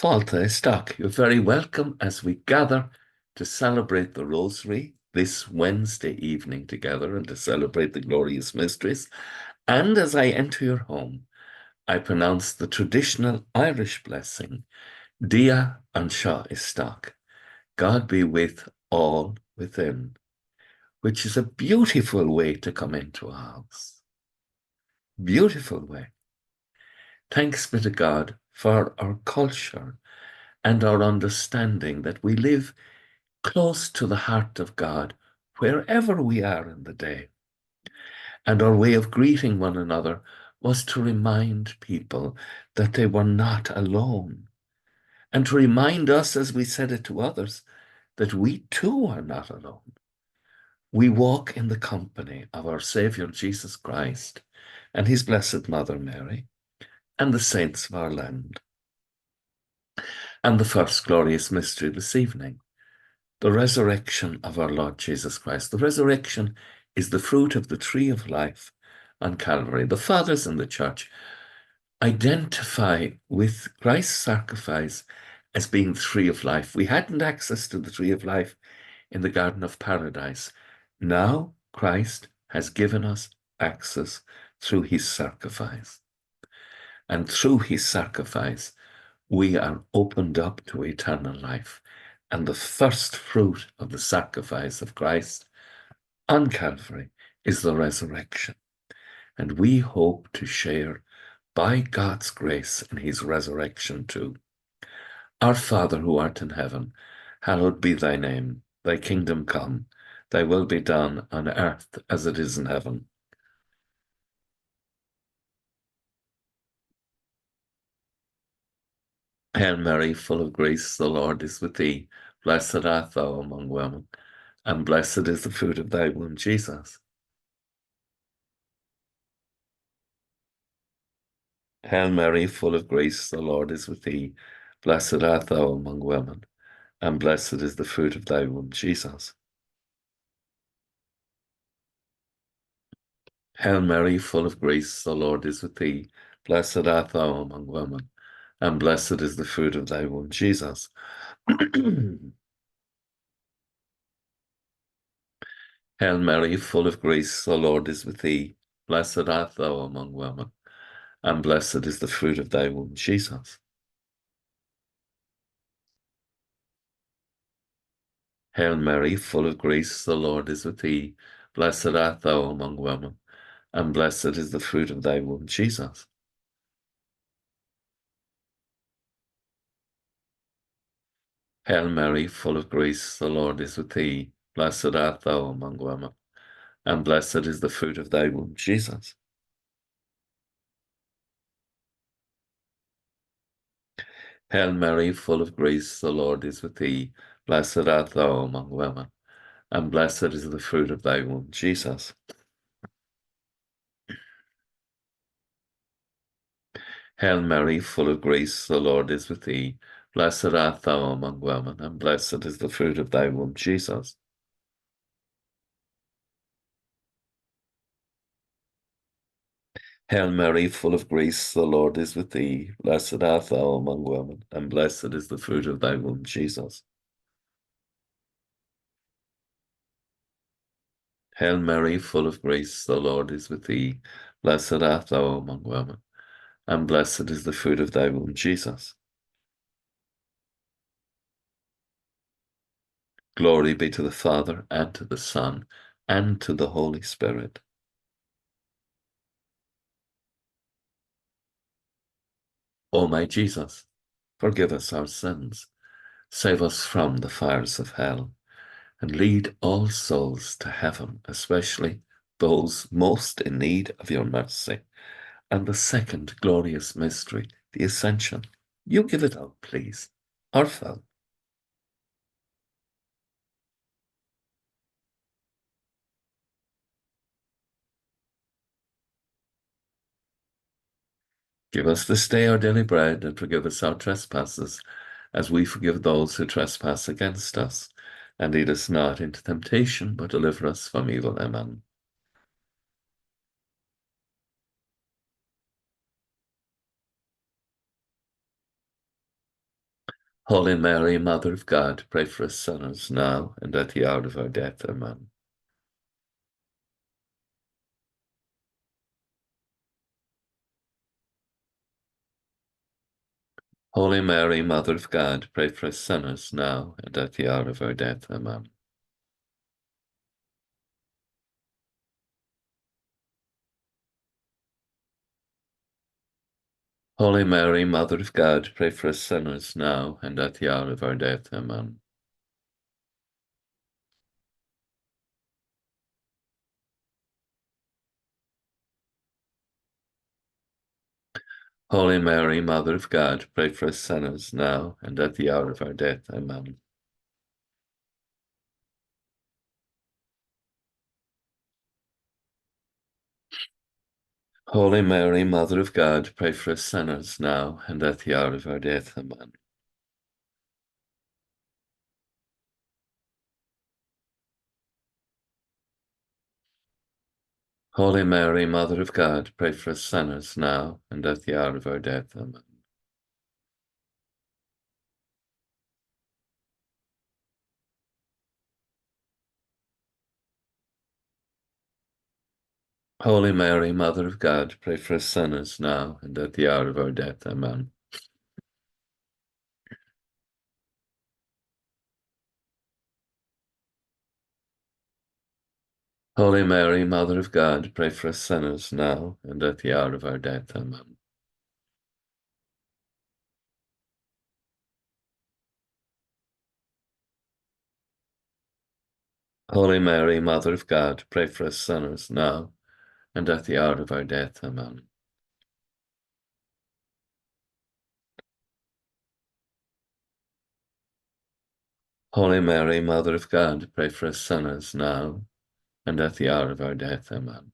Fáilte Isteach, you're very welcome as we gather to celebrate the Rosary this Wednesday evening together and to celebrate the glorious mysteries. And as I enter your home, I pronounce the traditional Irish blessing, Dia an seo Isteach, God be with all within, which is a beautiful way to come into a house. Beautiful way. Thanks be to God for our culture and our understanding that we live close to the heart of God wherever we are in the day. And our way of greeting one another was to remind people that they were not alone, and to remind us, as we said it to others, that we too are not alone. We walk in the company of our Saviour Jesus Christ and his Blessed Mother Mary and the saints of our land. And the first glorious mystery this evening, the resurrection of our Lord Jesus Christ. The resurrection is the fruit of the tree of life on Calvary. The fathers in the church identify with Christ's sacrifice as being the tree of life. We hadn't access to the tree of life in the Garden of Paradise. Now Christ has given us access through his sacrifice. And through his sacrifice, we are opened up to eternal life. And the first fruit of the sacrifice of Christ on Calvary is the resurrection. And we hope to share, by God's grace, in his resurrection too. Our Father who art in heaven, hallowed be thy name. Thy kingdom come, thy will be done on earth as it is in heaven. Hail Mary, full of grace, the Lord is with thee. Blessed art thou among women, and blessed is the fruit of thy womb, Jesus. Hail Mary, full of grace, the Lord is with thee. Blessed art thou among women, and blessed is the fruit of thy womb, Jesus. Hail Mary, full of grace, the Lord is with thee. Blessed art thou among women, and blessed is the fruit of thy womb, Jesus. Hail Mary, full of grace, the Lord is with thee. Blessed art thou among women, and blessed is the fruit of thy womb, Jesus. Hail Mary, full of grace, the Lord is with thee. Blessed art thou among women, and blessed is the fruit of thy womb, Jesus. Hail Mary, full of grace, the Lord is with thee. Blessed art thou among women, and blessed is the fruit of thy womb, Jesus. Hail Mary, full of grace, the Lord is with thee. Blessed art thou among women, and blessed is the fruit of thy womb, Jesus. Hail Mary, full of grace, the Lord is with thee. Blessed art thou among women, and blessed is the fruit of thy womb, Jesus. Hail Mary, full of grace, the Lord is with thee. Blessed art thou among women, and blessed is the fruit of thy womb, Jesus. Hail Mary, full of grace, the Lord is with thee. Blessed art thou among women, and blessed is the fruit of thy womb, Jesus. Glory be to the Father, and to the Son, and to the Holy Spirit. O my Jesus, forgive us our sins, save us from the fires of hell, and lead all souls to heaven, especially those most in need of your mercy. And the second glorious mystery, the Ascension. You give it out, please. Orphan. Give us this day our daily bread, and forgive us our trespasses, as we forgive those who trespass against us. And lead us not into temptation, but deliver us from evil. Amen. Holy Mary, Mother of God, pray for us sinners now and at the hour of our death. Amen. Holy Mary, Mother of God, pray for us sinners now and at the hour of our death. Amen. Holy Mary, Mother of God, pray for us sinners now and at the hour of our death. Amen. Holy Mary, Mother of God, pray for us sinners now and at the hour of our death. Amen. Holy Mary, Mother of God, pray for us sinners now and at the hour of our death. Amen. Holy Mary, Mother of God, pray for us sinners now and at the hour of our death. Amen. Holy Mary, Mother of God, pray for us sinners now and at the hour of our death. Amen. Holy Mary, Mother of God, pray for us sinners now and at the hour of our death. Amen. Holy Mary, Mother of God, pray for us sinners now and at the hour of our death. Amen. Holy Mary, Mother of God, pray for us sinners now and at the hour of our death. Amen.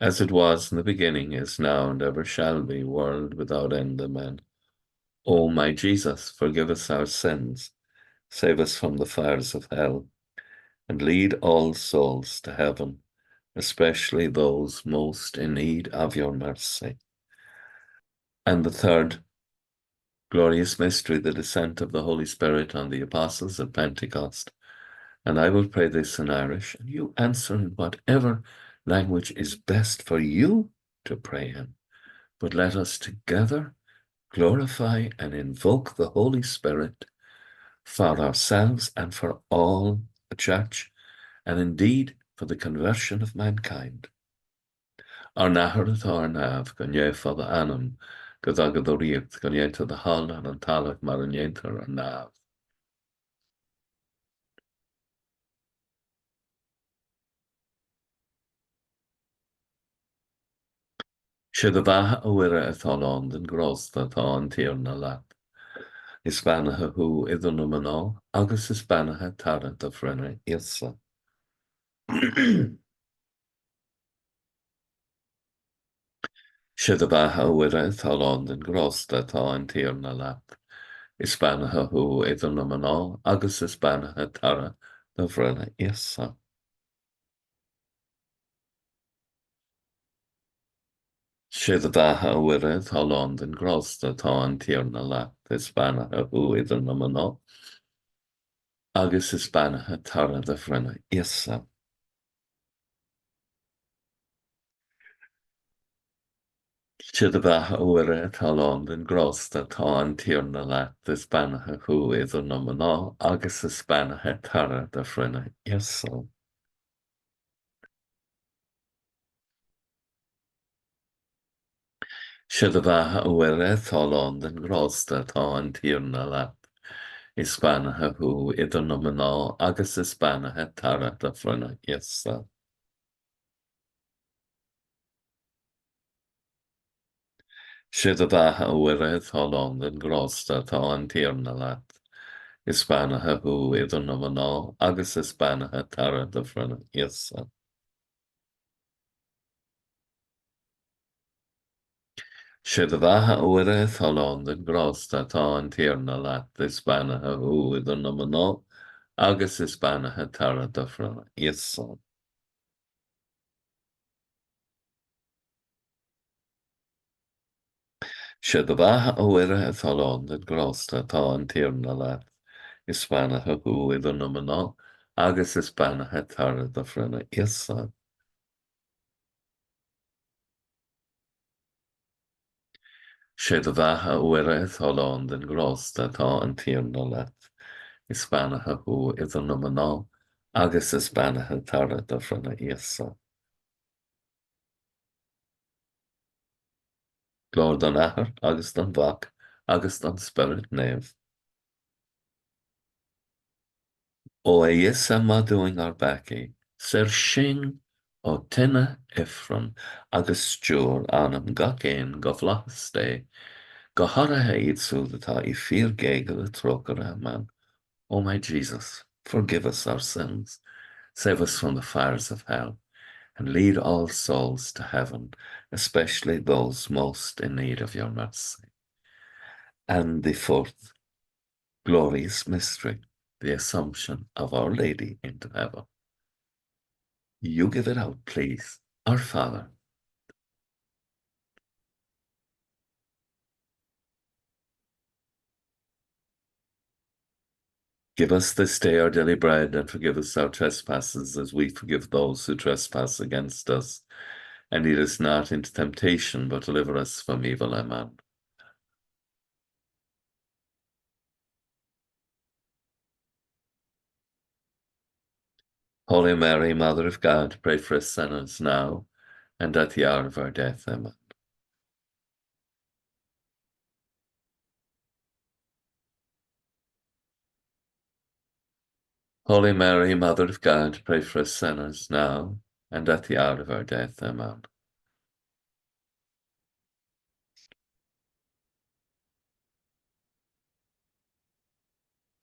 As it was in the beginning, is now, and ever shall be, world without end. Amen. O my Jesus, forgive us our sins, save us from the fires of hell, and lead all souls to heaven, especially those most in need of your mercy. And the third glorious mystery, the descent of the Holy Spirit on the apostles at Pentecost. And I will pray this in Irish, and you answer in whatever language is best for you to pray in. But let us together glorify and invoke the Holy Spirit for ourselves and for all the Church, and indeed for the conversion of mankind. Ar nachar ar nav, gan fod anam, godagad o riacht, gan to the hall and an talach mar an ar nav. Siad a bheatha a bhuire atá lán den grásta tá an tír na leat. Is banathe hu idir na maná, agus is banathe tara do frena ilsa. Siad a bheatha a bhuire atá lán den grásta tá an tír na leat. Is banathe hu idir na maná, agus is banathe tara do frena ilsa. Siad a bheatha a bhuire atá lán den grásta tá an tír na leat. Is banathe hu idir na maná, agus is banathe tara do frena ilsa. Siad a bheith uaire atá lán den grásta tá an tíorna leat is banathe chu idir na maná agus is banathe tara de frena iasal. Siad a bheith uaire atá lán den grásta tá an tíorna leat is banathe chu idir na maná agus is banathe tara de frena iasal. Siad a bheith uaire atá lán den grásta tá an tíorna leat is banathe chu idir na maná agus is banathe tara de frena iasal. Siad a bheatha uaire atá lán den grásta tá an tíorna leat is banathe hu idir na maná agus is banathe tara do frena iasal. sé do bhatha ó uire Athlone den grásta tá an tíorna leat is spanathe thu idir na mná agus is spanathe tar do frena iasán. sé do bhatha ó uire Athlone den grásta tá an tíorna leat is spanathe thu idir na mná agus is spanathe tar do frena iasán. Glór don athair agus don bhac agus don spirit néamh. ó é is má doing ar baici, ser sin ó tinine ifran agus stúr anam ga céin go bhlachas dé, go harathe iad súlatá I fíor géige le trochar man. Oh my Jesus, forgive us our sins, save us from the fires of hell, and lead all souls to heaven, especially those most in need of your mercy. And the fourth glorious mystery, the Assumption of Our Lady into heaven. You give it out, please. Our Father. Give us this day our daily bread, and forgive us our trespasses as we forgive those who trespass against us. And lead us not into temptation, but deliver us from evil. Amen. Holy Mary, Mother of God, pray for us sinners now and at the hour of our death. Amen. Holy Mary, Mother of God, pray for us sinners now and at the hour of our death. Amen.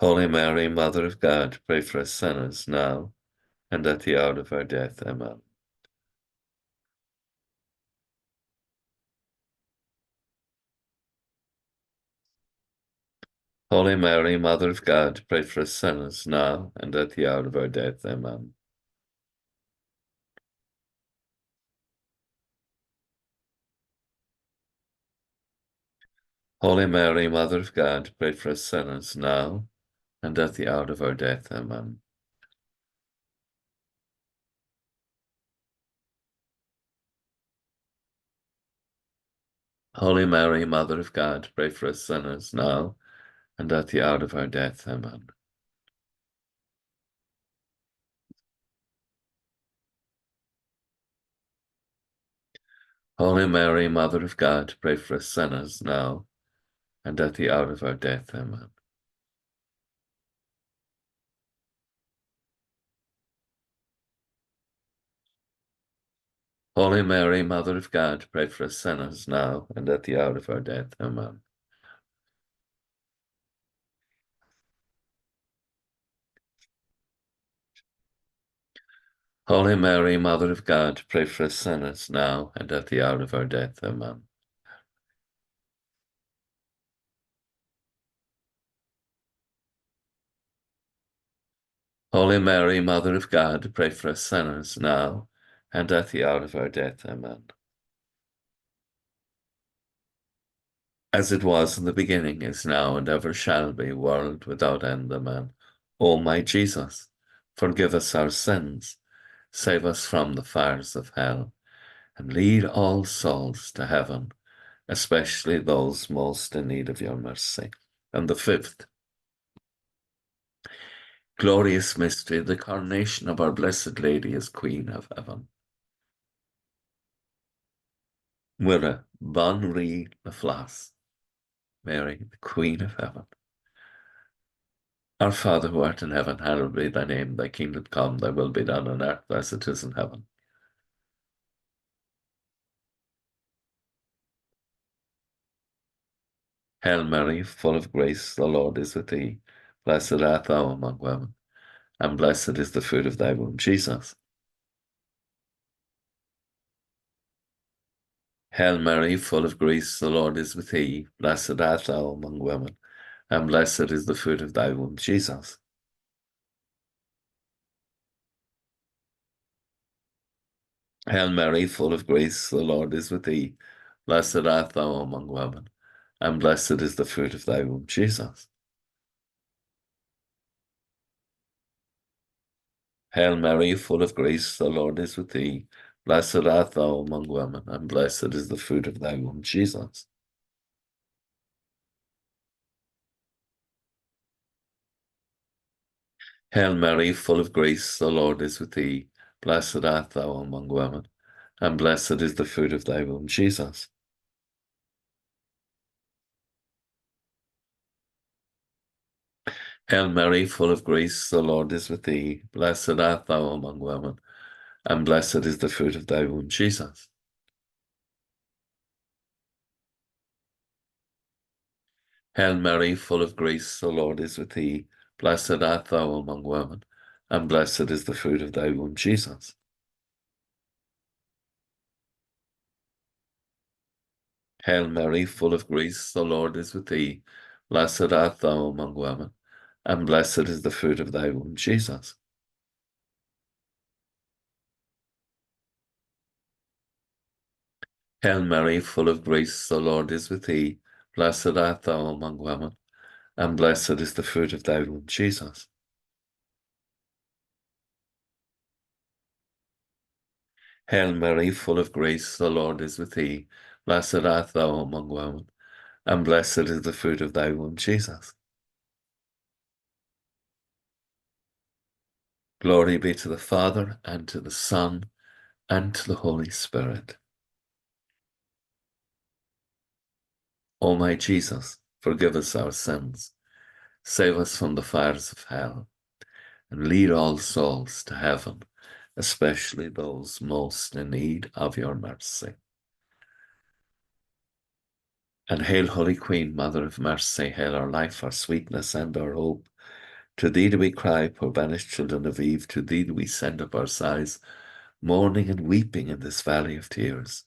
Holy Mary, Mother of God, pray for us sinners now and at the hour of our death. Amen. Holy Mary, Mother of God, pray for us sinners now and at the hour of our death. Amen. Holy Mary, Mother of God, pray for us sinners now and at the hour of our death. Amen. Holy Mary, Mother of God, pray for us sinners now and at the hour of our death. Amen. Holy Mary, Mother of God, pray for us sinners now and at the hour of our death. Amen. Holy Mary, Mother of God, pray for us sinners now and at the hour of our death. Amen. Holy Mary, Mother of God, pray for us sinners now and at the hour of our death. Amen. Holy Mary, Mother of God, pray for us sinners now and at the hour of our death. Amen. As it was in the beginning, is now, and ever shall be, world without end. Amen. O my Jesus, forgive us our sins, save us from the fires of hell, and lead all souls to heaven, especially those most in need of your mercy. And the fifth glorious mystery, the coronation of our Blessed Lady as Queen of Heaven. Muire ban rí na flas, Mary, the Queen of Heaven. Our Father who art in heaven, hallowed be thy name, thy kingdom come, thy will be done on earth as it is in heaven. Hail Mary, full of grace, the Lord is with thee. Blessed art thou among women, and blessed is the fruit of thy womb, Jesus. Hail Mary, full of grace, the Lord is with thee. Blessed art thou among women, and blessed is the fruit of thy womb, Jesus. Hail Mary, full of grace, the Lord is with thee. Blessed art thou among women, and blessed is the fruit of thy womb, Jesus. Hail Mary, full of grace, the Lord is with thee. Blessed art thou among women, and blessed is the fruit of thy womb, Jesus. Hail Mary, full of grace, the Lord is with thee. Blessed art thou among women, and blessed is the fruit of thy womb, Jesus. Hail Mary, full of grace, the Lord is with thee. Blessed art thou among women, and blessed is the fruit of thy womb, Jesus. Hail Mary, full of grace, the Lord is with thee. Blessed art thou among women, and blessed is the fruit of thy womb, Jesus. Hail Mary, full of grace, the Lord is with thee. Blessed art thou among women, and blessed is the fruit of thy womb, Jesus. Hail Mary, full of grace, the Lord is with thee. Blessed art thou among women, and blessed is the fruit of thy womb, Jesus. Hail Mary, full of grace, the Lord is with thee. Blessed art thou among women, and blessed is the fruit of thy womb, Jesus. Glory be to the Father, and to the Son, and to the Holy Spirit. O my Jesus, forgive us our sins, save us from the fires of hell, and lead all souls to heaven, especially those most in need of your mercy. And hail, Holy Queen, Mother of Mercy, hail our life, our sweetness, and our hope. To thee do we cry, poor banished children of Eve, to thee do we send up our sighs, mourning and weeping in this valley of tears.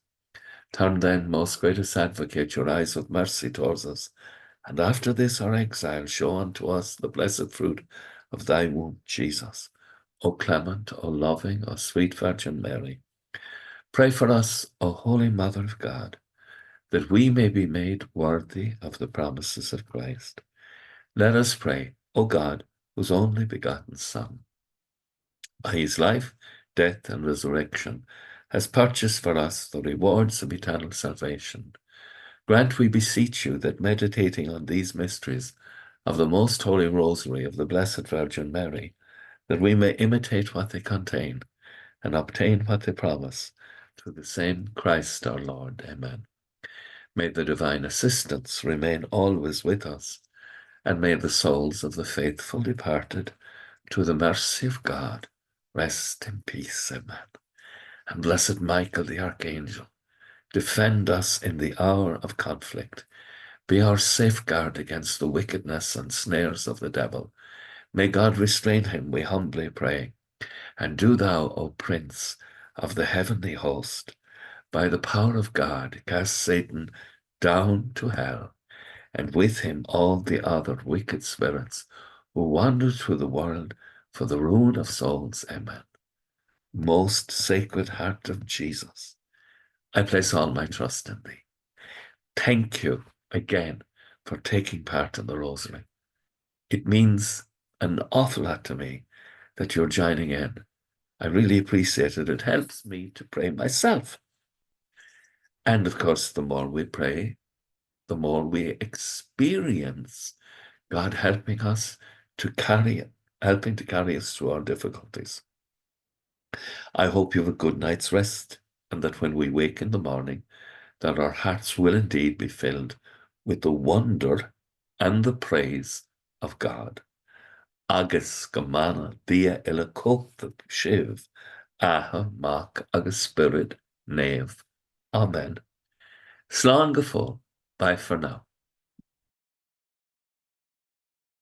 Turn then, most gracious Advocate, your eyes of mercy towards us, and after this our exile, show unto us the blessed fruit of thy womb, Jesus. O clement, O loving, O sweet Virgin Mary, pray for us, O Holy Mother of God, that we may be made worthy of the promises of Christ. Let us pray, O God, whose only begotten Son, by his life, death, and resurrection, has purchased for us the rewards of eternal salvation. Grant, we beseech you, that meditating on these mysteries of the most holy Rosary of the Blessed Virgin Mary, that we may imitate what they contain and obtain what they promise, through the same Christ our Lord. Amen. May the divine assistance remain always with us, and may the souls of the faithful departed, to the mercy of God, rest in peace. Amen. And blessed Michael the Archangel, defend us in the hour of conflict. Be our safeguard against the wickedness and snares of the devil. May God restrain him, we humbly pray. And do thou, O Prince of the heavenly host, by the power of God, cast Satan down to hell, and with him all the other wicked spirits who wander through the world for the ruin of souls. Amen. Most Sacred Heart of Jesus, I place all my trust in thee. Thank you again for taking part in the Rosary. It means an awful lot to me that you're joining in. I really appreciate it. It helps me to pray myself. And of course, the more we pray, the more we experience God helping us to helping to carry us through our difficulties. I hope you have a good night's rest, and that when we wake in the morning, that our hearts will indeed be filled with the wonder and the praise of God. Agus gomana dia ila cóta shiv, aha mak agus spirit nave. Amen. Slán go fóill. Bye for now.